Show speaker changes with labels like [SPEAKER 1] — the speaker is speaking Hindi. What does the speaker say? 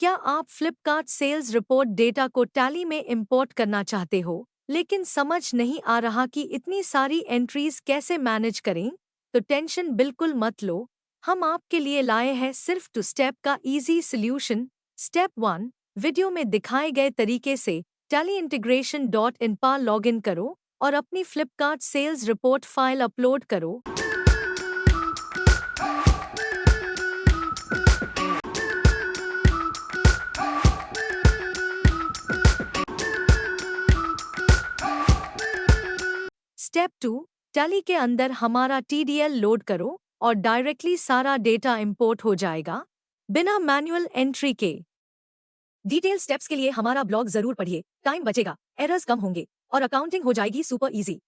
[SPEAKER 1] क्या आप फ्लिपकार्ट सेल्स रिपोर्ट डेटा को टैली में इंपोर्ट करना चाहते हो, लेकिन समझ नहीं आ रहा कि इतनी सारी एंट्रीज कैसे मैनेज करें? तो टेंशन बिल्कुल मत लो। हम आपके लिए लाए हैं सिर्फ 2 स्टेप का इजी सॉल्यूशन। स्टेप 1, वीडियो में दिखाए गए तरीके से टैली इंटीग्रेशन डॉट इन पर लॉग इन करो और अपनी Flipkart sales report file upload करो। स्टेप 2, टैली के अंदर हमारा TDL लोड करो और डायरेक्टली सारा डेटा इंपोर्ट हो जाएगा, बिना मैनुअल एंट्री के। डिटेल स्टेप्स के लिए हमारा ब्लॉग जरूर पढ़िए, टाइम बचेगा, एरर्स कम होंगे और अकाउंटिंग हो जाएगी सुपर इजी।